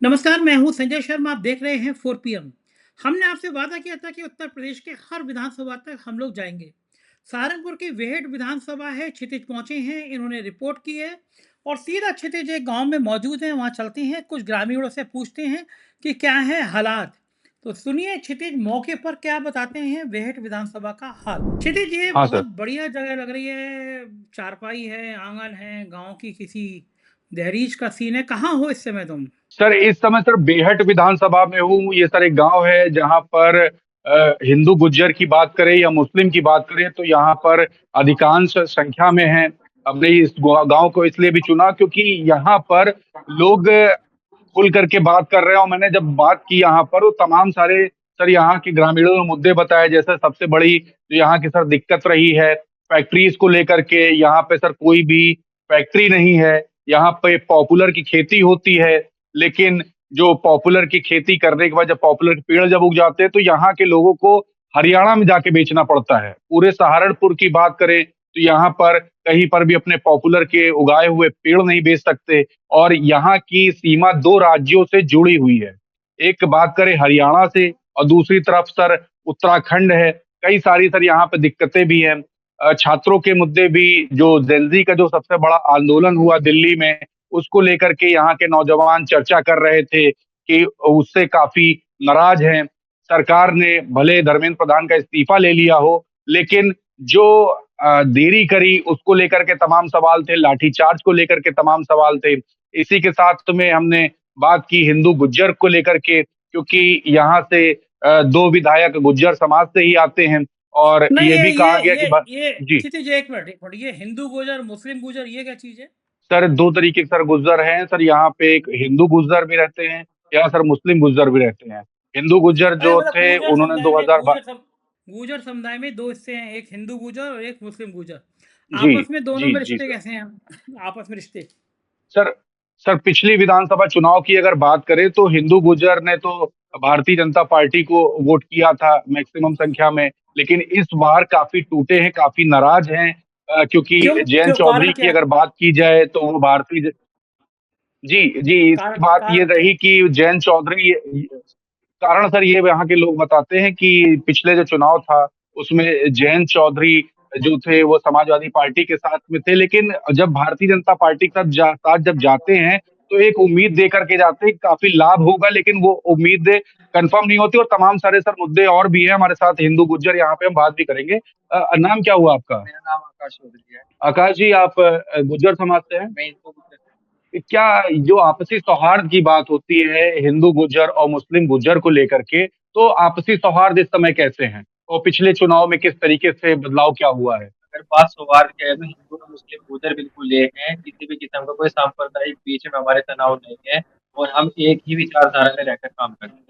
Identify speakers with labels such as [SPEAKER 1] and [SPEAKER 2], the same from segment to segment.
[SPEAKER 1] नमस्कार, मैं हूँ संजय शर्मा, आप देख रहे हैं 4 पीएम। हमने आपसे वादा किया था कि उत्तर प्रदेश के हर विधानसभा तक हम लोग जाएँगे। सहारनपुर की वेहट विधानसभा है, क्षितिज पहुँचे हैं, इन्होंने रिपोर्ट की है और सीधा क्षितिज एक गाँव में मौजूद हैं, वहाँ चलते हैं, कुछ ग्रामीणों से पूछते हैं कि क्या है हालात। तो सुनिए क्षितिज मौके पर क्या बताते हैं वेहट विधानसभा का हाल। क्षितिज ये
[SPEAKER 2] हाँ
[SPEAKER 1] बहुत
[SPEAKER 2] सर।
[SPEAKER 1] बढ़िया जगह लग रही है, चारपाई है, आँगन है, गाँव की किसी दहलीज का सीन है, कहाँ हो इस समय तुम?
[SPEAKER 2] सर इस समय सर बेहट विधानसभा में हूँ। ये सर एक गाँव है जहाँ पर हिंदू गुज्जर की बात करें या मुस्लिम की बात करें तो यहाँ पर अधिकांश संख्या में हैं। हमने इस गाँव को इसलिए भी चुना क्योंकि यहाँ पर लोग खुल करके बात कर रहे हैं और मैंने जब बात की यहाँ पर वो तमाम सारे सर यहाँ के ग्रामीणों ने मुद्दे बताए। जैसे सबसे बड़ी जो यहाँ की सर दिक्कत रही है फैक्ट्रीज को लेकर के। यहाँ पे सर कोई भी फैक्ट्री नहीं है। यहाँ पे पॉपुलर की खेती होती है, लेकिन जो पॉपुलर की खेती करने के बाद जब पॉपुलर के पेड़ जब उग जाते हैं तो यहाँ के लोगों को हरियाणा में जाके बेचना पड़ता है। पूरे सहारनपुर की बात करें तो यहाँ पर कहीं पर भी अपने पॉपुलर के उगाए हुए पेड़ नहीं बेच सकते और यहाँ की सीमा 2 राज्यों से जुड़ी हुई है। एक बात करें हरियाणा से और दूसरी तरफ सर उत्तराखंड है। कई सारी सर यहाँ पे दिक्कतें भी हैं। छात्रों के मुद्दे भी जो जेन ज़ी का जो सबसे बड़ा आंदोलन हुआ दिल्ली में, उसको लेकर के यहाँ के नौजवान चर्चा कर रहे थे कि उससे काफ़ी नाराज़ हैं। सरकार ने भले धर्मेंद्र प्रधान का इस्तीफ़ा ले लिया हो, लेकिन जो देरी करी उसको लेकर के तमाम सवाल थे, लाठीचार्ज को लेकर के तमाम सवाल थे। इसी के साथ में हमने बात की हिंदू गुज्जर को लेकर के क्योंकि यहाँ से 2 विधायक गुज्जर समाज से ही आते हैं और
[SPEAKER 1] नहीं,
[SPEAKER 2] ये
[SPEAKER 1] ये
[SPEAKER 2] भी
[SPEAKER 1] ये
[SPEAKER 2] कहा गया कि
[SPEAKER 1] ये
[SPEAKER 2] ब
[SPEAKER 1] ये
[SPEAKER 2] जी।
[SPEAKER 1] क्षितिज एक मिनट, ये हिंदू गुजर, मुस्लिम गुजर ये क्या चीज़ है?
[SPEAKER 2] सर 2 तरीके के सर गुज्जर हैं। सर यहाँ पे एक हिंदू गुज्जर भी रहते हैं, यहाँ सर मुस्लिम गुज्जर भी रहते हैं। हिंदू गुज्जर
[SPEAKER 1] अरे
[SPEAKER 2] जो
[SPEAKER 1] मतलब
[SPEAKER 2] थे उन्होंने 2000 बा
[SPEAKER 1] गुर्जर समुदाय में 2 हिस्से हैं, एक हिंदू गुर्जर और एक मुस्लिम गुर्जर।
[SPEAKER 2] जी,
[SPEAKER 1] आपस में दोनों में
[SPEAKER 2] जी
[SPEAKER 1] रिश्ते
[SPEAKER 2] सर।
[SPEAKER 1] कैसे हैं? आपस में रिश्ते?
[SPEAKER 2] सर सर पिछली विधानसभा चुनाव की अगर बात करें तो हिंदू गुर्जर ने तो भारतीय जनता पार्टी को वोट किया था मैक्सिमम संख्या में, लेकिन इस बार काफ़ी टूटे हैं, काफ़ी नाराज़ हैं। क्योंकि
[SPEAKER 1] क्यों
[SPEAKER 2] जयंत
[SPEAKER 1] क्यों
[SPEAKER 2] चौधरी
[SPEAKER 1] कारण
[SPEAKER 2] की
[SPEAKER 1] क्या है?
[SPEAKER 2] अगर बात की जाए तो वो भारतीय ज जी, जी, इसकी बात ये
[SPEAKER 1] कारण क्या
[SPEAKER 2] रही
[SPEAKER 1] है?
[SPEAKER 2] कि जयंत चौधरी कारण सर ये यहाँ के लोग बताते हैं कि पिछले जो चुनाव था, उसमें जयंत चौधरी जो थे वो समाजवादी पार्टी के साथ में थे, लेकिन जब भारतीय जनता पार्टी के साथ जब जाते हैं, तो एक उम्मीद दे कर के जाते हैं कि काफ़ी लाभ होगा, लेकिन वो उम्मीद कन्फर्म नहीं होती और तमाम सारे सर मुद्दे और भी हैं हमारे साथ हिंदू गुज्जर यहाँ पे हम बात भी करेंगे। नाम क्या हुआ आपका? मेरा नाम आकाश चौधरी है। आकाश जी आप गुज्जर समाज से हैं? मैं हिंदू गुज्जर क्या जो आपसी सौहार्द की बात होती है हिंदू गुज्जर और मुस्लिम गुज्जर को लेकर के, तो आपसी सौहार्द इस समय कैसे हैं? और पिछले चुनाव में किस तरीके से बदलाव क्या हुआ है?
[SPEAKER 3] अगर बात सौहार्द की है तो हिंदू और मुस्लिम गुजर बिल्कुल एक हैं। किसी भी किस्म का कोई सांप्रदायिक बीच में हमारे तनाव नहीं है और हम एक ही विचारधारा में रहकर काम करते हैं।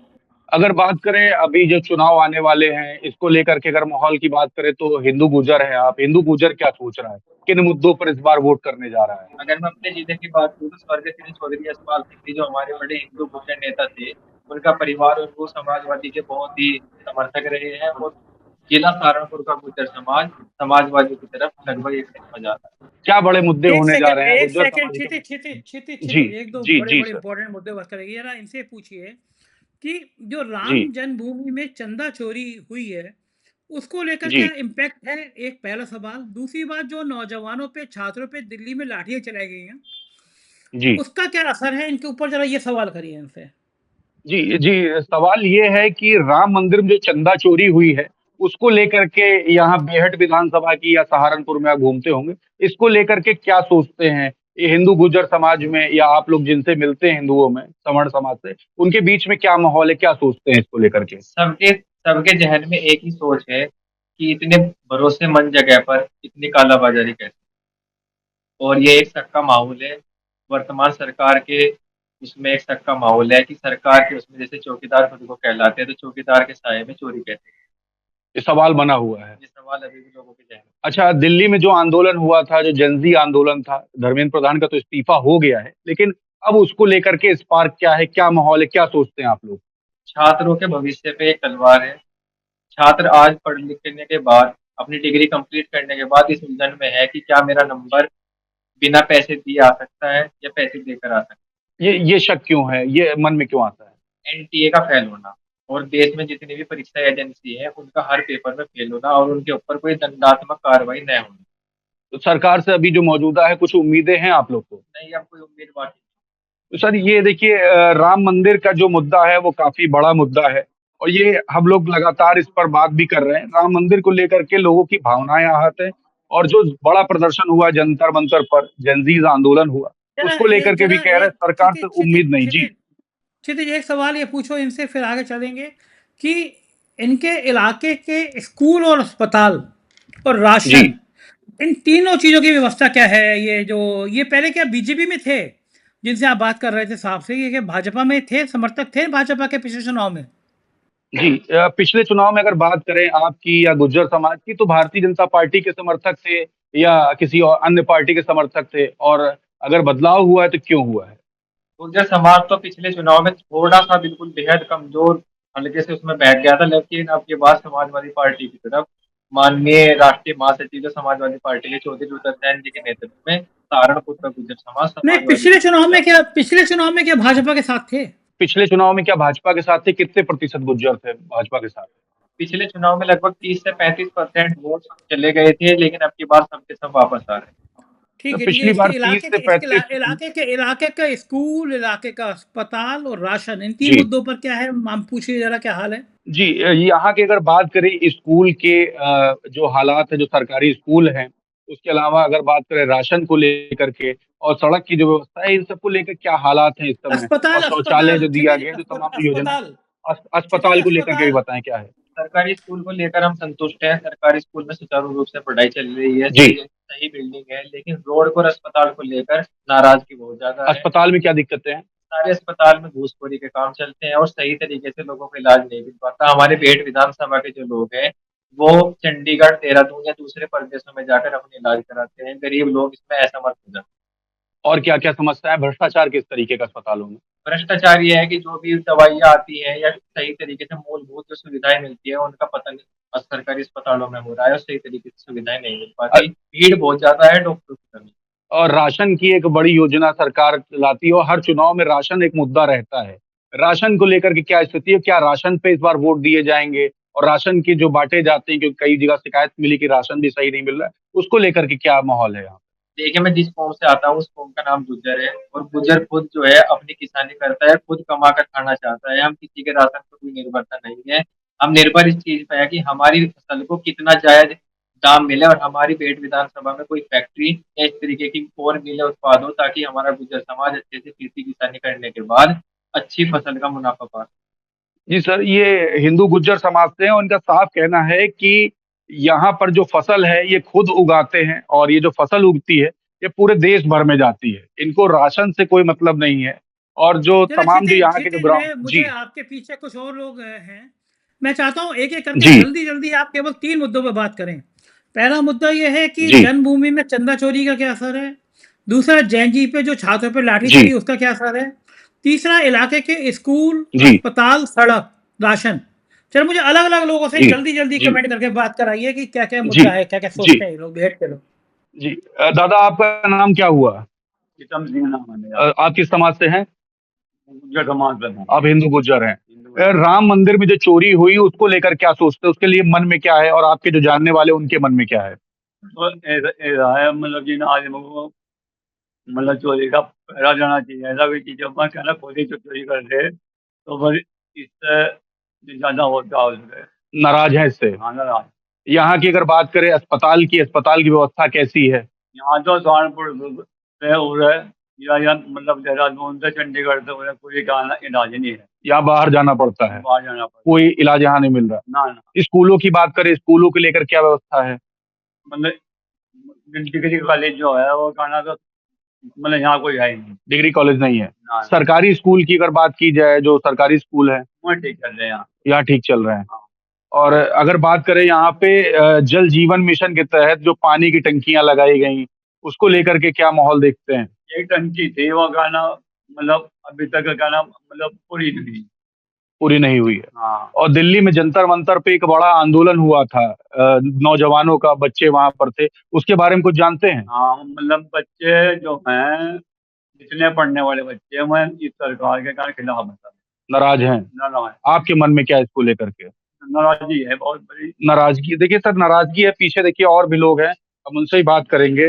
[SPEAKER 2] अगर बात करें अभी जो चुनाव आने वाले हैं, इसको लेकर के अगर माहौल की बात करें तो हिंदू गुज्जर हैं आप, हिंदू गुज्जर क्या सोच रहा है? किन मुद्दों पर इस बार वोट करने जा रहा है?
[SPEAKER 3] अगर मैं अपने जिले की बात करूँ तो स्वर्गीय श्री चौधरी यशपाल सिंह जी जो हमारे बड़े हिंदू गुर्जर नेता थे, उनका परिवार और वो समाजवादी के बहुत ही समर्थक रहे हैं और जिला सहारनपुर का गुर्जर समाज समाजवादी की तरफ लगभग एक तरफा जा रहा है।
[SPEAKER 2] क्या बड़े मुद्दे होने जा रहे हैं
[SPEAKER 1] एक
[SPEAKER 2] गुज्जर
[SPEAKER 1] सेकंड
[SPEAKER 2] समाज के? जी,
[SPEAKER 1] क्षितिज 1-2
[SPEAKER 2] जी, जी
[SPEAKER 1] बड़े-बड़े
[SPEAKER 2] सर।
[SPEAKER 1] इंपॉर्टेंट मुद्दे बात करेंगे। ज़रा इनसे पूछिए कि जो
[SPEAKER 2] जी,
[SPEAKER 1] राम जन्मभूमि में चंदा चोरी हुई है, उसको लेकर
[SPEAKER 2] जी,
[SPEAKER 1] क्या इम्पैक्ट है? एक पहला सवाल। दूसरी बात जो नौजवानों पे, छात्रों पे दिल्ली में लाठियाँ चलाई गई हैं,
[SPEAKER 2] जी।
[SPEAKER 1] उसका क्या असर है इनके ऊपर? ज़रा ये सवाल करिए इनसे।
[SPEAKER 2] जी, जी। सवाल ये है कि राम मंदिर में जो चंदा चोरी हुई है, उसको लेकर के यहाँ बेहट विधानसभा की या सहारनपुर में आप घूमते होंगे, इसको लेकर के क्या सोचते हैं? ये हिंदू गुर्जर समाज में या आप लोग जिनसे मिलते हैं हिंदुओं में, सवर्ण समाज से, उनके बीच में क्या माहौल है, क्या सोचते हैं इसको लेकर के?
[SPEAKER 3] सबके सबके ज़हन में एक ही सोच है कि इतने भरोसेमंद जगह पर इतनी कालाबाज़ारी कैसे? और ये एक शक का माहौल है। वर्तमान सरकार के उसमें एक शक का माहौल है कि सरकार के उसमें जैसे चौकीदार खुद को कहलाते हैं, तो चौकीदार के साये में चोरी कहते हैं।
[SPEAKER 2] ये सवाल बना हुआ है।
[SPEAKER 3] ये सवाल अभी भी लोगों के ज़हन में।
[SPEAKER 2] अच्छा, दिल्ली में जो आंदोलन हुआ था, जो जेन ज़ी आंदोलन था, धर्मेंद्र प्रधान का तो इस्तीफा हो गया है, लेकिन अब उसको लेकर के स्पार्क क्या है, क्या माहौल है, क्या सोचते हैं आप लोग?
[SPEAKER 3] छात्रों के भविष्य पे एक तलवार है। छात्र आज पढ़ लिखने के बाद, अपनी डिग्री कंप्लीट करने के बाद इस उलझन में है कि क्या मेरा नंबर बिना पैसे दिए आ सकता है या पैसे देकर आ सकता है।
[SPEAKER 2] ये शक क्यों है? ये मन में क्यों आता है?
[SPEAKER 3] एनटीए का फेल होना और देश में जितनी भी परीक्षा एजेंसी है उनका हर पेपर में फेल होना और उनके ऊपर कोई दंडात्मक कार्रवाई न होना।
[SPEAKER 2] तो सरकार से अभी जो मौजूदा है, कुछ उम्मीदें हैं आप लोग को?
[SPEAKER 3] नहीं, अब कोई उम्मीद बाकी
[SPEAKER 2] तो सर ये देखिए, राम मंदिर का जो मुद्दा है वो काफ़ी बड़ा मुद्दा है और ये हम लोग लगातार इस पर बात भी कर रहे हैं। राम मंदिर को लेकर के लोगों की भावनाएँ आहत हैं और जो बड़ा प्रदर्शन हुआ जंतर-मंतर पर, जेनज़ीज़ आंदोलन हुआ, उसको लेकर के भी
[SPEAKER 1] जरा
[SPEAKER 2] कह रहे हैं
[SPEAKER 1] एक
[SPEAKER 2] सरकार से उम्मीद नहीं। जी,
[SPEAKER 1] क्षितिज एक सवाल ये पूछो इनसे, फिर आगे चलेंगे कि इनके इलाके के स्कूल और अस्पताल और
[SPEAKER 2] जी।
[SPEAKER 1] राशन, इन तीनों चीज़ों की व्यवस्था क्या है? ये पहले क्या बीजेपी में थे, जिनसे आप बात कर रहे थे साहब से, ये क्या भाजपा में थे, समर्थक थे भाजपा के पिछले चुनाव में?
[SPEAKER 2] जी, पिछले चुनाव में अगर बात करें आपकी या गुर्जर समाज की, तो भारतीय जनता पार्टी के समर्थक थे या किसी और अन्य पार्टी के समर्थक थे? और अगर बदलाव हुआ है तो क्यों हुआ है?
[SPEAKER 3] गुर्जर समाज तो पिछले चुनाव में थोड़ा-सा बिल्कुल बेहद कमज़ोर हल्के से उसमें बैठ गया था, लेकिन अब ये बात समाजवादी पार्टी की तरफ माननीय राष्ट्रीय महासचिव जो समाजवादी पार्टी के चौधरी रुद्र सैन जी के नेतृत्व में सहारनपुर का गुर्जर समाज
[SPEAKER 1] नहीं,
[SPEAKER 3] समाजवादी पार्टी का
[SPEAKER 1] पिछले चुनाव में क्या भाजपा के साथ थे?
[SPEAKER 2] पिछले चुनाव में क्या भाजपा के साथ थे? कितने प्रतिशत गुर्जर थे भाजपा के साथ?
[SPEAKER 3] पिछले चुनाव में लगभग 30 से 35% वोट चले गए थे, लेकिन अब की बार सब के सब वापस आ रहे हैं।
[SPEAKER 1] ठीक है, ठीक है।
[SPEAKER 2] पिछली बार 30 से 35।
[SPEAKER 1] इलाके का स्कूल, इलाके का अस्पताल और राशन, इन 3
[SPEAKER 2] जी,
[SPEAKER 1] मुद्दों पर क्या है? हम पूछिए ज़रा क्या हाल है?
[SPEAKER 2] जी, यहाँ की अगर बात करें स्कूल के जो हालात है, जो सरकारी स्कूल हैं, उसके अलावा अगर बात करें राशन को लेकर के और सड़क की जो व्यवस्था है, इन सबको लेकर क्या हालात हैं इस समय? और
[SPEAKER 1] अस्पताल
[SPEAKER 2] शौचालय
[SPEAKER 1] अस्पताल
[SPEAKER 2] जो दिया
[SPEAKER 1] क्षितिज
[SPEAKER 2] गया है, जो तमाम जो योजना है,
[SPEAKER 1] अस्पताल क्षितिज
[SPEAKER 2] अस्पताल को लेकर के भी
[SPEAKER 1] अस्पताल
[SPEAKER 2] बताएँ क्या है?
[SPEAKER 3] सरकारी स्कूल को लेकर हम संतुष्ट हैं, सरकारी स्कूल में सुचारू रूप से पढ़ाई चल रही है,
[SPEAKER 2] जी,
[SPEAKER 3] सही सही बिल्डिंग है, लेकिन रोड और अस्पताल को लेकर नाराज़गी बहुत ज़्यादा है।
[SPEAKER 2] अस्पताल में क्या दिक्कतें हैं?
[SPEAKER 3] सारे अस्पताल में घूसखोरी के काम चलते हैं और सही तरीके से लोगों को इलाज नहीं मिल पाता। हमारे बेट विधानसभा के जो लोग हैं, वो चंडीगढ़, देहरादून या दूसरे प्रदेशों में जाकर अपने इलाज कराते हैं। गरीब लोग इसमें असमर्थ हो जाते हैं।
[SPEAKER 2] और क्या-क्या समस्या है? भ्रष्टाचार किस तरीके का अस्पतालों में?
[SPEAKER 3] भ्रष्टाचार ये है कि जो भी दवाइयाँ आती हैं या सही तरीके से मूलभूत जो सुविधाएँ मिलती है, उनका पता नहीं सरकारी अस्पतालों में हो रहा है और सही तरीके से सुविधाएँ नहीं मिल
[SPEAKER 2] अ,
[SPEAKER 3] पाती। भीड़ बहुत ज़्यादा है, डॉक्टरों की कमी।
[SPEAKER 2] और राशन की एक बड़ी योजना सरकार लाती है और हर चुनाव में राशन एक मुद्दा रहता है। राशन को लेकर के क्या स्थिति है? क्या राशन पे इस बार वोट दिए जाएँगे? और राशन की जो बाँटे जाते हैं, क्योंकि कई जगह शिकायत मिली कि राशन भी सही नहीं मिल रहा है, उसको लेकर के क्या माहौल है यहाँ?
[SPEAKER 3] देखिए, मैं जिस क़ौम से आता हूँ, उस क़ौम का नाम गुर्जर है और गुर्जर खुद जो है अपनी किसानी करता है, खुद कमा कर खाना चाहता है। हम किसी के राशन पर कोई निर्भरता नहीं है। हम निर्भर इस चीज़ पे है कि हमारी फसल को कितना जायज़ दाम मिले और हमारी बेट विधानसभा में कोई फैक्ट्री या इस तरीके की और मिले उत्पाद हो ताकि हमारा गुर्जर समाज अच्छे से खेती-किसानी करने के बाद अच्छी फसल का मुनाफ़ा पा।
[SPEAKER 2] जी सर, ये हिंदू गुर्जर समाज से हैं, उनका साफ कहना है कि यहाँ पर जो फसल है ये खुद उगाते हैं और ये जो फसल उगती है, ये पूरे देश भर में जाती है। इनको राशन से कोई मतलब नहीं है और जो
[SPEAKER 1] जरा
[SPEAKER 2] तमाम जो यहाँ के जो
[SPEAKER 1] क्षितिज,
[SPEAKER 2] ग्राउंड।
[SPEAKER 1] मैं मुझे
[SPEAKER 2] जी,
[SPEAKER 1] आपके पीछे कुछ और लोग हैं। मैं चाहता हूँ एक-एक करके
[SPEAKER 2] जी,
[SPEAKER 1] जल्दी-जल्दी आप केवल 3 मुद्दों पे बात करें। पहला मुद्दा ये है कि
[SPEAKER 2] जी,
[SPEAKER 1] जन्मभूमि में चंदा चोरी का क्या असर है? दूसरा, जैन जी पे जो छात्रों पे लाठी
[SPEAKER 2] जी,
[SPEAKER 1] चली उसका क्या असर है? तीसरा, इलाके के स्कूल,
[SPEAKER 2] जी,
[SPEAKER 1] अस्पताल, सड़क, राशन। चलो मुझे अलग-अलग लोगों से
[SPEAKER 2] जी,
[SPEAKER 1] जल्दी-जल्दी
[SPEAKER 2] जी,
[SPEAKER 1] कमेंट करके बात कराइए कि क्या-क्या
[SPEAKER 2] जी,
[SPEAKER 1] मुद्दा है, क्या-क्या
[SPEAKER 2] जी,
[SPEAKER 1] सोचते हैं ये लोग, बिहेड के लोग।
[SPEAKER 2] जी। दादा आपका नाम क्या हुआ?
[SPEAKER 3] प्रीतम सिंह नाम है मेरा।
[SPEAKER 2] आप किस समाज से हैं?
[SPEAKER 3] गुर्जर समाज से हूँ।
[SPEAKER 2] आप हिंदू गुर्जर हैं।
[SPEAKER 3] हिंदू
[SPEAKER 2] राम मंदिर में जो चोरी हुई उसको लेकर क्या सोचते हैं? उसके लिए मन में क्या है और आपके जो जानने वाले उनके मन में क्या है?
[SPEAKER 3] तो ऐसा ऐसा है मतलब कि ना आज हमको मतलब चोरी का पहरा देना चाहिए। ऐसा कोई चीज़ अपन क्या ना खुद ही चोरी कर दे, तो फिर इससे ज़्यादा होता है उससे।
[SPEAKER 2] नाराज़ हैं इससे?
[SPEAKER 3] हाँ, नाराज़।
[SPEAKER 2] यहाँ की अगर बात करें अस्पताल की व्यवस्था कैसी है?
[SPEAKER 3] यहाँ तो सहारनपुर से उधर या मतलब देहरादून से चंडीगढ़ से उधर कोई का इलाज नहीं है।
[SPEAKER 2] यहाँ बाहर जाना पड़ता है,
[SPEAKER 3] बाहर जाना पड़ता
[SPEAKER 2] कोई इलाज यहाँ नहीं मिल रहा।
[SPEAKER 3] है। ना, ना।
[SPEAKER 2] स्कूलों की बात करें, स्कूलों को लेकर क्या व्यवस्था है?
[SPEAKER 3] मतलब डिग्री कॉलेज जो है वो कहना तो मतलब यहाँ कोई है ही नहीं।
[SPEAKER 2] डिग्री कॉलेज नहीं है।
[SPEAKER 3] ना,
[SPEAKER 2] सरकारी स्कूल की अगर बात की जाए, जो सरकारी स्कूल हैं,
[SPEAKER 3] वो ठीक चल रहे हैं यहाँ।
[SPEAKER 2] यहाँ ठीक चल रहे हैं।
[SPEAKER 3] हाँ।
[SPEAKER 2] और अगर बात करें यहाँ पे जल जीवन मिशन के तहत जो पानी की टंकियाँ लगाई गई, उसको लेकर के क्या माहौल देखते हैं?
[SPEAKER 3] एक टंकी थी वो गाना मतलब अभी तक गाना मतलब पूरी नहीं हुई।
[SPEAKER 2] पूरी नहीं हुई है।
[SPEAKER 3] हाँ।
[SPEAKER 2] और दिल्ली में जंतर-मंतर पे एक बड़ा आंदोलन हुआ था, नौजवानों का, बच्चे वहाँ पर थे, उसके बारे में कुछ जानते हैं?
[SPEAKER 3] हाँ, मतलब बच्चे जो हैं
[SPEAKER 4] जितने पढ़ने वाले बच्चे हैं, मैं इस सरकार के कारण खिलाफ हूँ।
[SPEAKER 2] नाराज हैं।
[SPEAKER 4] नाराज
[SPEAKER 2] आपके मन में क्या है इसको लेकर के?
[SPEAKER 4] नाराजगी है बहुत बड़ी।
[SPEAKER 2] नाराजगी, देखिए सर, नाराजगी है, पीछे देखिए और भी लोग हैं, हम उनसे ही बात करेंगे।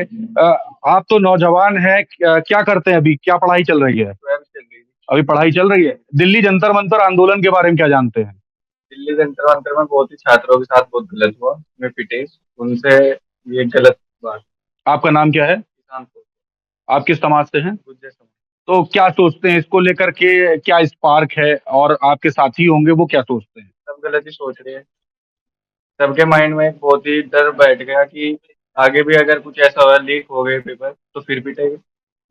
[SPEAKER 2] आप तो नौजवान हैं, क्या करते हैं अभी, क्या पढ़ाई चल रही है?
[SPEAKER 4] 12th चल रही है।
[SPEAKER 2] अभी पढ़ाई चल रही है। दिल्ली जंतर मंतर आंदोलन के बारे में क्या जानते हैं?
[SPEAKER 4] दिल्ली जंतर मंतर में बहुत ही छात्रों के साथ बहुत गलत हुआ, उसमें पिटे उनसे, ये गलत बात।
[SPEAKER 2] आपका नाम क्या है?
[SPEAKER 4] किसान को
[SPEAKER 2] आप किस समाज से हैं?
[SPEAKER 4] गुज्जर समाज।
[SPEAKER 2] तो क्या सोचते हैं इसको लेकर के, क्या स्पार्क है, और आपके साथी होंगे वो क्या सोचते हैं?
[SPEAKER 4] सब गलत ही सोच रहे हैं। सबके माइंड में एक बहुत ही डर बैठ गया कि आगे भी अगर कुछ ऐसा हुआ, लीक हो गए पेपर, तो फिर पिटेंगे।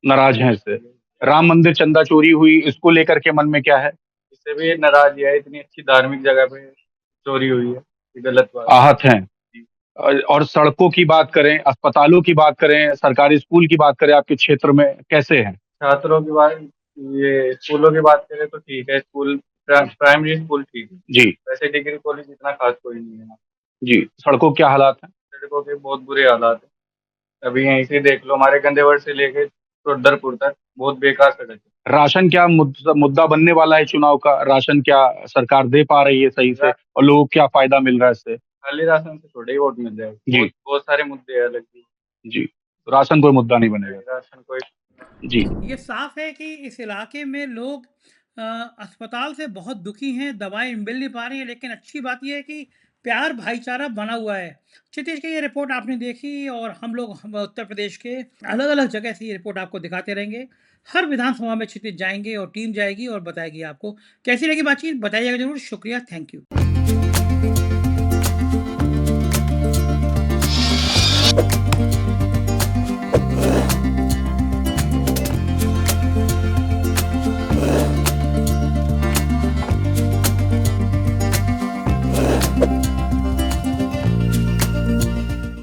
[SPEAKER 2] नाराज हैं इससे। राम मंदिर चंदा चोरी हुई, इसको लेकर के मन में क्या है?
[SPEAKER 4] इससे भी नाराज है, इतनी अच्छी धार्मिक जगह पे चोरी हुई है, ये गलत बात है।
[SPEAKER 2] आहत हैं। और सड़कों की बात करें, अस्पतालों की बात करें, सरकारी स्कूल की बात करें, आपके क्षेत्र में कैसे हैं?
[SPEAKER 4] छात्रों की बात, ये स्कूलों की बात करें तो ठीक है, स्कूल प्राइमरी स्कूल ठीक है
[SPEAKER 2] जी
[SPEAKER 4] वैसे, डिग्री कॉलेज इतना खास कोई नहीं है।
[SPEAKER 2] जी। सड़कों के क्या हालात हैं?
[SPEAKER 4] सड़कों के बहुत बुरे हालात है। अभी यहीं से देख लो, हमारे गंदेवर से लेके रुद्रपुर तक बहुत बेकार सड़क है।
[SPEAKER 2] राशन क्या मुद्दा बनने वाला है चुनाव का? राशन क्या सरकार दे पा रही है सही से, और लोगों को क्या फायदा मिल रहा है इससे?
[SPEAKER 4] खाली राशन से थोड़े ही वोट मिल जाएगा।
[SPEAKER 2] जी।
[SPEAKER 4] बहुत सारे मुद्दे हैं अलग
[SPEAKER 2] जी, राशन कोई मुद्दा नहीं बनेगा।
[SPEAKER 4] राशन कोई।
[SPEAKER 2] जी।
[SPEAKER 1] ये साफ है कि इस इलाके में लोग अस्पताल से बहुत दुखी हैं, दवाएं मिल नहीं पा रही हैं, लेकिन अच्छी बात यह है कि प्यार भाईचारा बना हुआ है। क्षितिज की ये रिपोर्ट आपने देखी, और हम उत्तर प्रदेश के अलग अलग जगह से ये रिपोर्ट आपको दिखाते रहेंगे। हर विधानसभा में क्षितिज जाएंगे और टीम जाएगी और बताएगी आपको। कैसी लगी बातचीत, बताइएगा जरूर। शुक्रिया, थैंक यू।